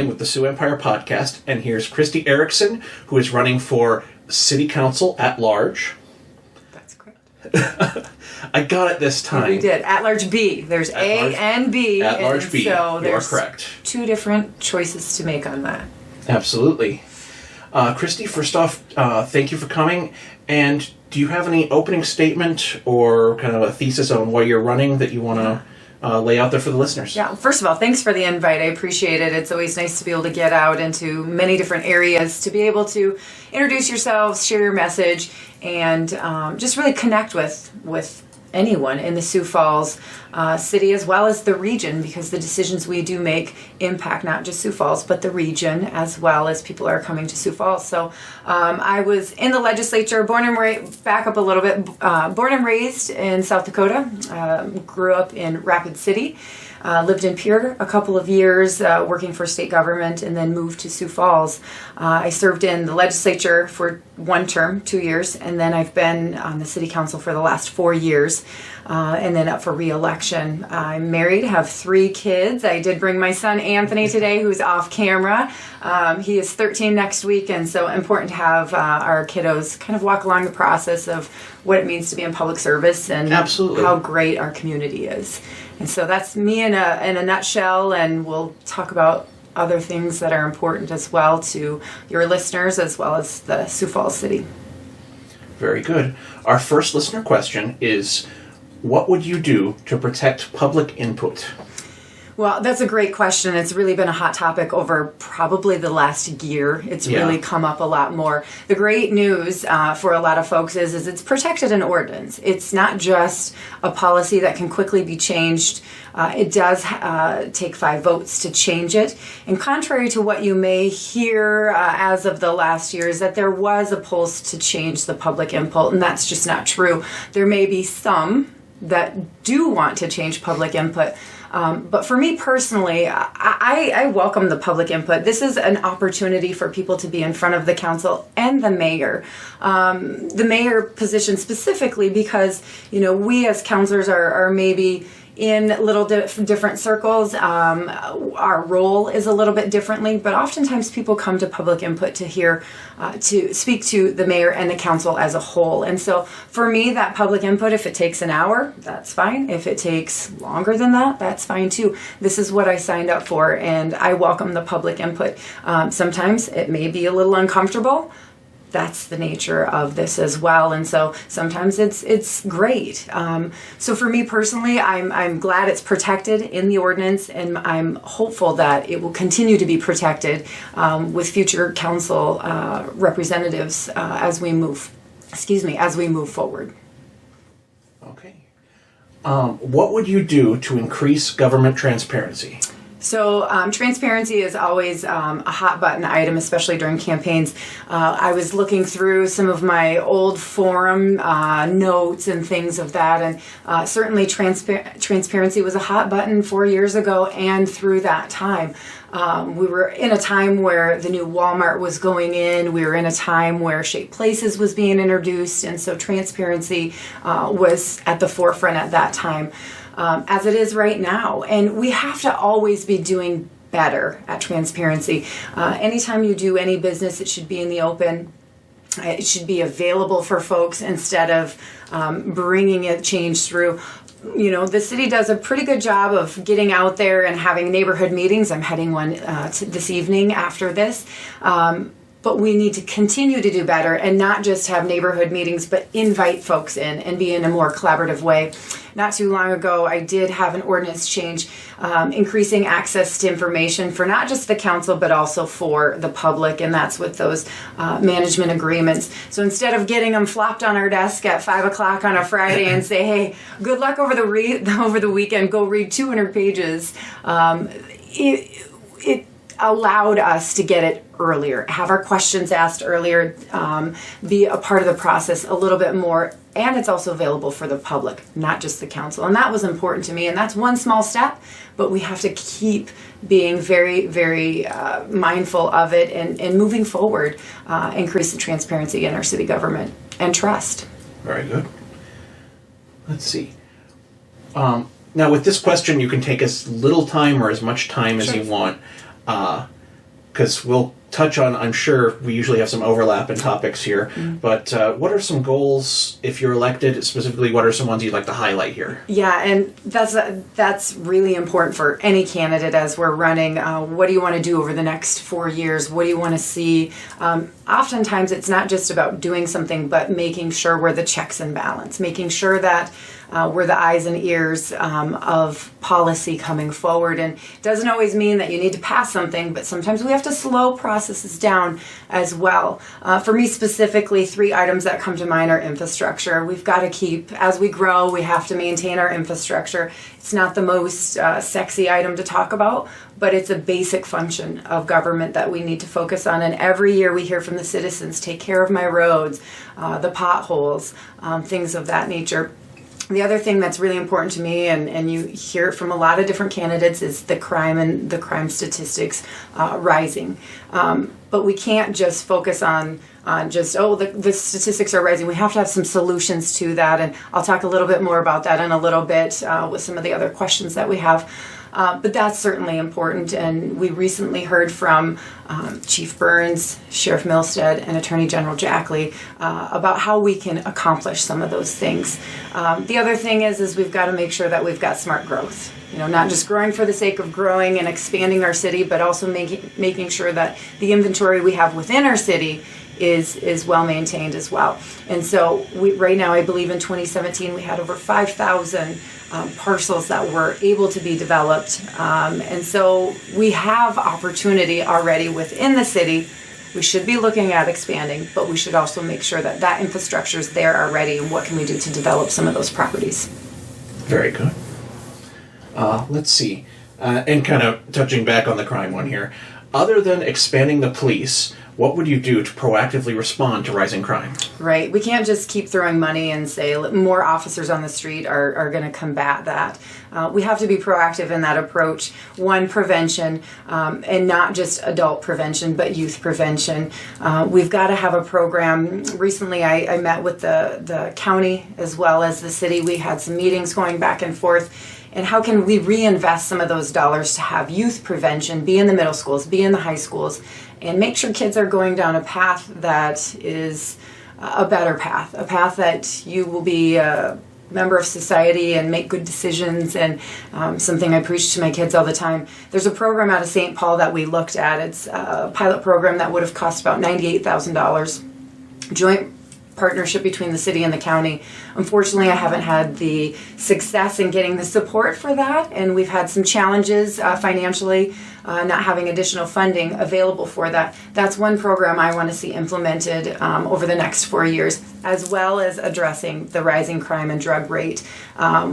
Smiling with the Sioux Empire podcast, and here's Christy Erickson, who is running for City Council at large. That's correct. I got it this time. We did. At large B. There's A and B. At large B. So you are correct. Two different choices to make on that. Absolutely. Christy, first off, thank you for coming. And do you have any opening statement or kind of a thesis on why you're running that you want to lay out there for the listeners? Yeah, first of all, thanks for the invite. I appreciate it. It's always nice to be able to get out into many different areas, to be able to introduce yourselves, share your message, and just really connect with anyone in the Sioux Falls city as well as the region, because the decisions we do make impact not just Sioux Falls but the region as well as people are coming to Sioux Falls. So I was in the legislature, born and raised in South Dakota, grew up in Rapid City. Lived in Pierre a couple of years, working for state government, and then moved to Sioux Falls. I served in the legislature for one term, 2 years, and then I've been on the city council for the last 4 years, and then up for re-election. I'm married, have 3 kids. I did bring my son Anthony today, who's off camera. He is 13 next week, and so important to have our kiddos kind of walk along the process of what it means to be in public service and Absolutely. How great our community is. And so that's me in a nutshell, and we'll talk about other things that are important as well to your listeners as well as the Sioux Falls City. Very good. Our first listener question is, what would you do to protect public input? Well, that's a great question. It's really been a hot topic over probably the last year. It's really come up a lot more. The great news for a lot of folks is it's protected in ordinance. It's not just a policy that can quickly be changed. It does take 5 votes to change it. And contrary to what you may hear as of the last year, is that there was a pulse to change the public input, and that's just not true. There may be some that do want to change public input. But for me personally, I welcome the public input. This is an opportunity for people to be in front of the council and the mayor. The mayor position specifically because, we as councilors are maybe in little different circles. Our role is a little bit differently, but oftentimes people come to public input to hear, to speak to the mayor and the council as a whole. And so for me, that public input, if it takes an hour, that's fine. If it takes longer than that, that's fine too. This is what I signed up for, and I welcome the public input. Sometimes it may be a little uncomfortable. That's the nature of this as well, and so sometimes it's great. So for me personally, I'm glad it's protected in the ordinance, and I'm hopeful that it will continue to be protected with future council representatives as we move forward. Okay. What would you do to increase government transparency? So transparency is always a hot button item, especially during campaigns. I was looking through some of my old forum notes and things of that, and certainly transparency was a hot button 4 years ago and through that time. We were in a time where the new Walmart was going in. We were in a time where Shaped Places was being introduced, and so transparency was at the forefront at that time. As it is right now. And we have to always be doing better at transparency. Anytime you do any business, it should be in the open. It should be available for folks instead of bringing a change through. The city does a pretty good job of getting out there and having neighborhood meetings. I'm heading one this evening after this. But we need to continue to do better and not just have neighborhood meetings, but invite folks in and be in a more collaborative way. Not too long ago, I did have an ordinance change increasing access to information for not just the council, but also for the public, and that's with those management agreements. So instead of getting them flopped on our desk at 5 o'clock on a Friday and say, hey, good luck over the weekend, go read 200 pages, it allowed us to get it earlier, have our questions asked earlier, be a part of the process a little bit more, and it's also available for the public, not just the council. And that was important to me, and that's one small step, but we have to keep being very, very mindful of it and moving forward, increase the transparency in our city government and trust. Very good. Let's see. Now with this question, you can take as little time or as much time as you want. because we'll touch on, I'm sure we usually have some overlap in topics here, but what are some goals if you're elected? Specifically, what are some ones you'd like to highlight here? Yeah, and that's really important for any candidate as we're running. What do you want to do over the next 4 years? What do you want to see? Oftentimes, it's not just about doing something, but making sure we're the checks and balance, making sure that we're the eyes and ears of policy coming forward. And it doesn't always mean that you need to pass something, but sometimes we have to slow processes down as well. For me specifically, 3 items that come to mind are infrastructure. We've got to keep, as we grow, we have to maintain our infrastructure. It's not the most sexy item to talk about, but it's a basic function of government that we need to focus on. And every year we hear from the citizens, take care of my roads, the potholes, things of that nature. The other thing that's really important to me, and you hear it from a lot of different candidates, is the crime and the crime statistics rising. But we can't just focus on just, the statistics are rising. We have to have some solutions to that, and I'll talk a little bit more about that in a little bit with some of the other questions that we have. But that's certainly important, and we recently heard from Chief Burns, Sheriff Milstead, and Attorney General Jackley about how we can accomplish some of those things. The other thing is we've got to make sure that we've got smart growth. Not just growing for the sake of growing and expanding our city, but also making sure that the inventory we have within our city is well maintained as well. And so right now, I believe in 2017, we had over 5,000 parcels that were able to be developed. And so we have opportunity already within the city. We should be looking at expanding, but we should also make sure that that infrastructure is there already, and what can we do to develop some of those properties. Very good. Let's see. And kind of touching back on the crime one here. Other than expanding the police, what would you do to proactively respond to rising crime? Right. We can't just keep throwing money and say more officers on the street are going to combat that. We have to be proactive in that approach. One, prevention, and not just adult prevention, but youth prevention. We've got to have a program. Recently, I met with the county as well as the city. We had some meetings going back and forth. And how can we reinvest some of those dollars to have youth prevention, be in the middle schools, be in the high schools, and make sure kids are going down a path that is a better path, a path that you will be a member of society and make good decisions. And something I preach to my kids all the time. There's a program out of St. Paul that we looked at. It's a pilot program that would have cost about $98,000. Joint partnership between the city and the county. Unfortunately, I haven't had the success in getting the support for that, and we've had some challenges financially, not having additional funding available for that. That's one program I want to see implemented over the next 4 years, as well as addressing the rising crime and drug rate.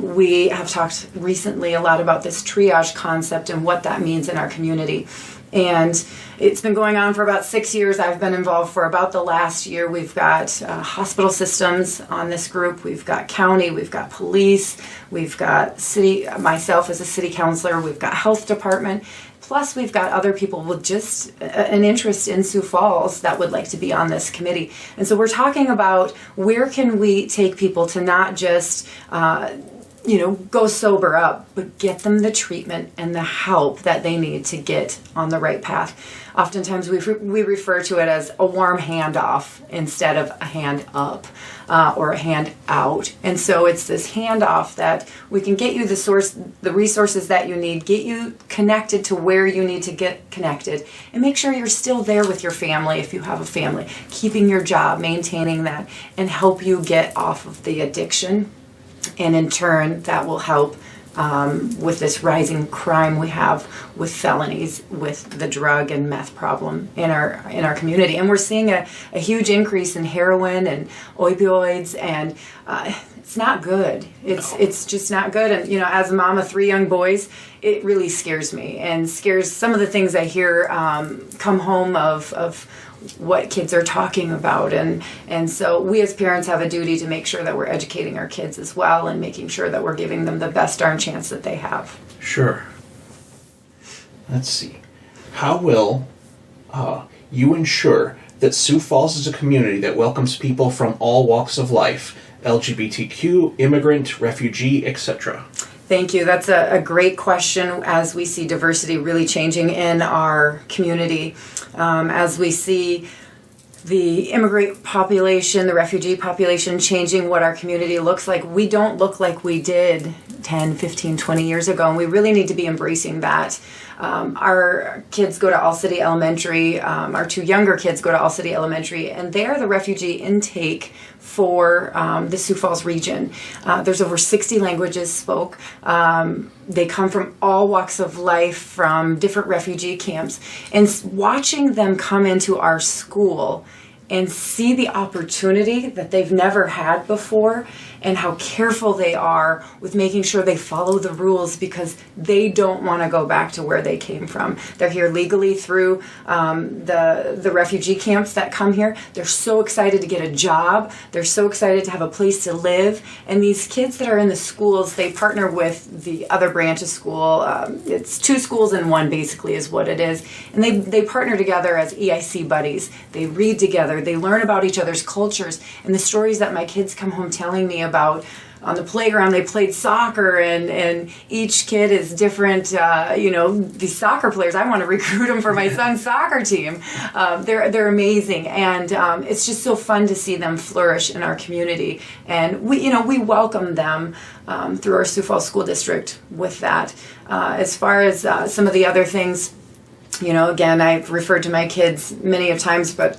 We have talked recently a lot about this triage concept and what that means in our community. And it's been going on for about 6 years. I've been involved for about the last year. We've got hospital systems on this group. We've got county. We've got police. We've got city, myself as a city councilor. We've got health department. Plus, we've got other people with just an interest in Sioux Falls that would like to be on this committee. And so we're talking about where can we take people to not just go sober up, but get them the treatment and the help that they need to get on the right path. Oftentimes we refer to it as a warm handoff instead of a hand up or a hand out. And so it's this handoff that we can get you the resources that you need, get you connected to where you need to get connected, and make sure you're still there with your family if you have a family, keeping your job, maintaining that, and help you get off of the addiction. And in turn, that will help with this rising crime we have with felonies, with the drug and meth problem in our community. And we're seeing a huge increase in heroin and opioids, and it's not good. It's just not good. And as a mom of 3 young boys, it really scares me and scares some of the things I hear come home of what kids are talking about, and so we as parents have a duty to make sure that we're educating our kids as well and making sure that we're giving them the best darn chance that they have. Sure. Let's see. How will you ensure that Sioux Falls is a community that welcomes people from all walks of life, LGBTQ, immigrant, refugee, etc.? Thank you. That's a great question as we see diversity really changing in our community. As we see the immigrant population, the refugee population changing what our community looks like. We don't look like we did 10, 15, 20 years ago, and we really need to be embracing that. Our kids go to All City Elementary, our two younger kids go to All City Elementary, and they're the refugee intake for the Sioux Falls region. There's over 60 languages spoke. They come from all walks of life, from different refugee camps. And watching them come into our school and see the opportunity that they've never had before, and how careful they are with making sure they follow the rules because they don't want to go back to where they came from. They're here legally through the refugee camps that come here. They're so excited to get a job. They're so excited to have a place to live. And these kids that are in the schools, they partner with the other branch of school. It's two schools in one, basically, is what it is. And they partner together as EIC buddies. They read together. They learn about each other's cultures. And the stories that my kids come home telling me about on the playground, they played soccer, and each kid is different. These soccer players, I want to recruit them for my son's soccer team. They're amazing, and it's just so fun to see them flourish in our community. And we welcome them through our Sioux Falls School District with that. As far as some of the other things, again, I've referred to my kids many of times, but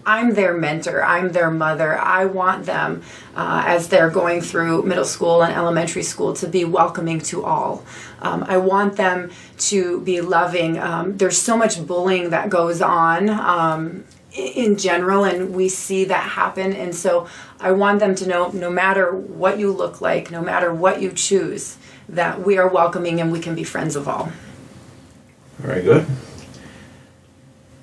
I'm their mentor. I'm their mother. I want them, as they're going through middle school and elementary school, to be welcoming to all. I want them to be loving. There's so much bullying that goes on in general, and we see that happen. And so I want them to know, no matter what you look like, no matter what you choose, that we are welcoming and we can be friends of all. Very good.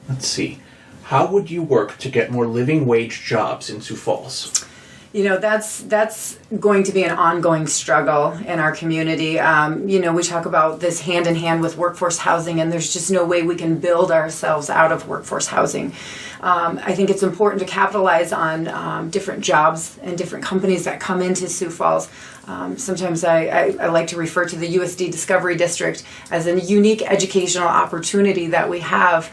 Let's see. How would you work to get more living wage jobs in Sioux Falls? That's going to be an ongoing struggle in our community. We talk about this hand in hand with workforce housing, and there's just no way we can build ourselves out of workforce housing. I think it's important to capitalize on different jobs and different companies that come into Sioux Falls. Sometimes I like to refer to the USD Discovery District as a unique educational opportunity that we have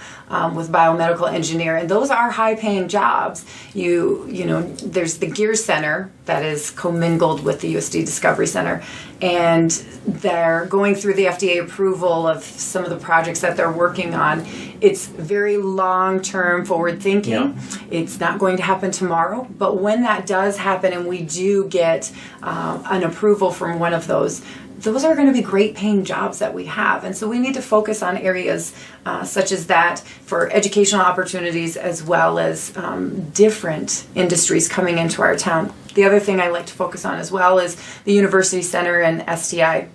with biomedical engineer, and those are high-paying jobs. There's the Gear Center that is commingled with the USD Discovery Center, and they're going through the FDA approval of some of the projects that they're working on. It's very long-term forward thinking. Yeah. It's not going to happen tomorrow, but when that does happen and we do get an approval from one of those are going to be great paying jobs that we have. And so we need to focus on areas such as that for educational opportunities, as well as different industries coming into our town. The other thing I like to focus on as well is the University Center and STI.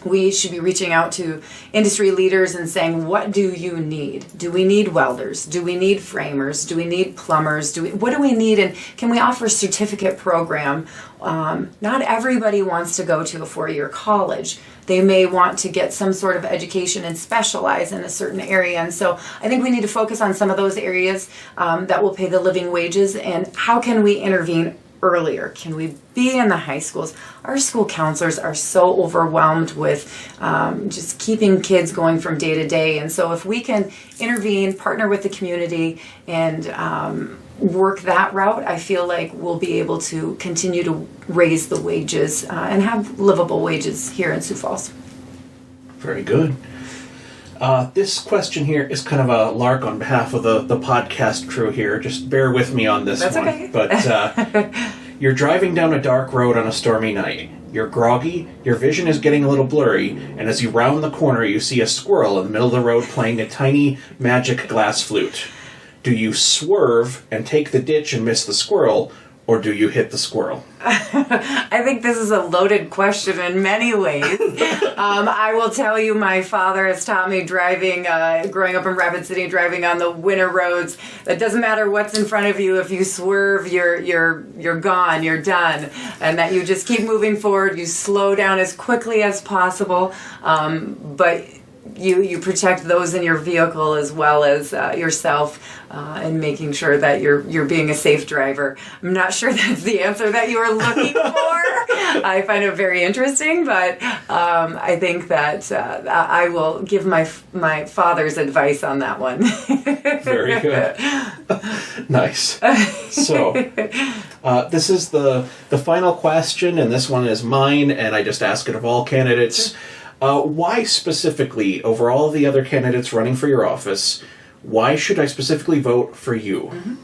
We should be reaching out to industry leaders and saying, what do you need? Do we need welders? Do we need framers? Do we need plumbers? What do we need? And can we offer a certificate program? Not everybody wants to go to a 4-year college. They may want to get some sort of education and specialize in a certain area. And so I think we need to focus on some of those areas that will pay the living wages. And how can we intervene earlier? Can we be in the high schools? Our school counselors are so overwhelmed with just keeping kids going from day to day. And so if we can intervene, partner with the community, and work that route, I feel like we'll be able to continue to raise the wages and have livable wages here in Sioux Falls. Very good. This question here is kind of a lark on behalf of the podcast crew here. Just bear with me on this That's one. Okay. But you're driving down a dark road on a stormy night. You're groggy, your vision is getting a little blurry, and as you round the corner, you see a squirrel in the middle of the road playing a tiny magic glass flute. Do you swerve and take the ditch and miss the squirrel, or do you hit the squirrel? I think this is a loaded question in many ways. I will tell you, my father has taught me driving, growing up in Rapid City, driving on the winter roads. It doesn't matter what's in front of you. If you swerve, you're gone, you're done. And that you just keep moving forward. You slow down as quickly as possible. But you protect those in your vehicle as well as yourself, and making sure that you're being a safe driver. I'm not sure that's the answer that you were looking for, I find it very interesting, but I think that I will give my father's advice on that one. Very good. Nice. So, this is the final question, and this one is mine, and I just ask it of all candidates. Why specifically, over all the other candidates running for your office, why should I specifically vote for you? Mm-hmm.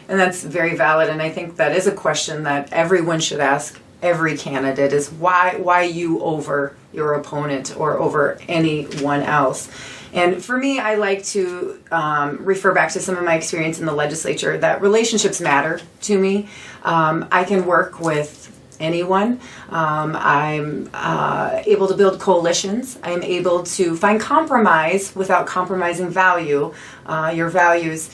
And that's very valid, and I think that is a question that everyone should ask every candidate, is why you over your opponent or over anyone else. And for me, I like to refer back to some of my experience in the legislature, that relationships matter to me. I can work with anyone. I'm able to build coalitions. I'm able to find compromise without compromising your values,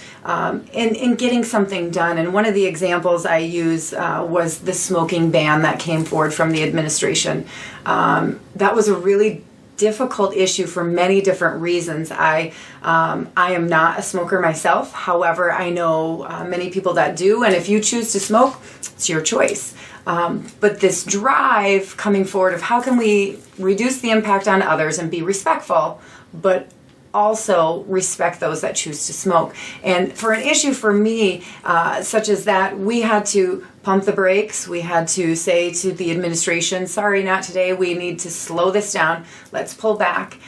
in getting something done. And one of the examples I use was the smoking ban that came forward from the administration. That was a really difficult issue for many different reasons. I am not a smoker myself. However, I know many people that do, and if you choose to smoke, it's your choice. But this drive coming forward of how can we reduce the impact on others and be respectful, but also respect those that choose to smoke. And for an issue for me, such as that, we had to pump the brakes. We had to say to the administration, sorry, not today. We need to slow this down. Let's pull back.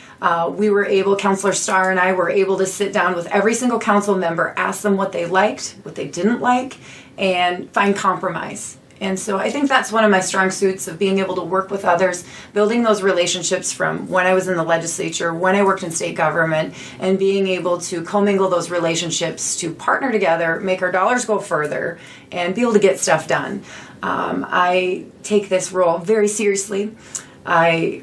We were able, Councilor Starr and I were able to sit down with every single council member, ask them what they liked, what they didn't like, and find compromise. And so I think that's one of my strong suits, of being able to work with others, building those relationships from when I was in the legislature, when I worked in state government, and being able to commingle those relationships to partner together, make our dollars go further, and be able to get stuff done. I take this role very seriously. I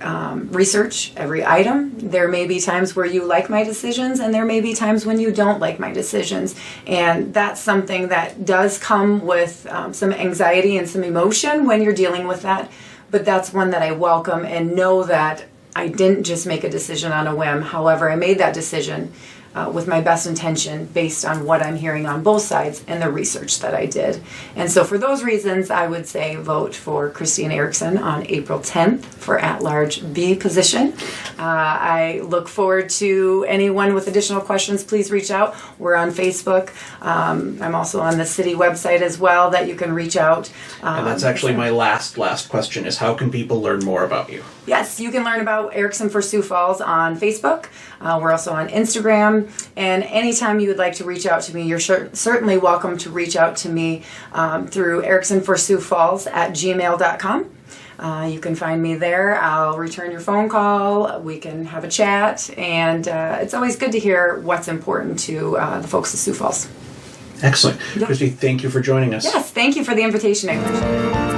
research every item. There may be times where you like my decisions, and there may be times when you don't like my decisions. And that's something that does come with some anxiety and some emotion when you're dealing with that. But that's one that I welcome, and know that I didn't just make a decision on a whim. However, I made that decision with my best intention, based on what I'm hearing on both sides and the research that I did. And so for those reasons, I would say vote for Christine Erickson on April 10th for at-large B position. I look forward to anyone with additional questions. Please reach out. We're on Facebook. I'm also on the city website as well, that you can reach out. And that's actually my last question, is how can people learn more about you? Yes, you can learn about Erickson for Sioux Falls on Facebook. We're also on Instagram. And anytime you would like to reach out to me, you're certainly welcome to reach out to me through ericksonforsiouxfalls@gmail.com. You can find me there. I'll return your phone call. We can have a chat. And it's always good to hear what's important to the folks of Sioux Falls. Excellent. Yep. Christy, thank you for joining us. Yes, thank you for the invitation. I appreciate it.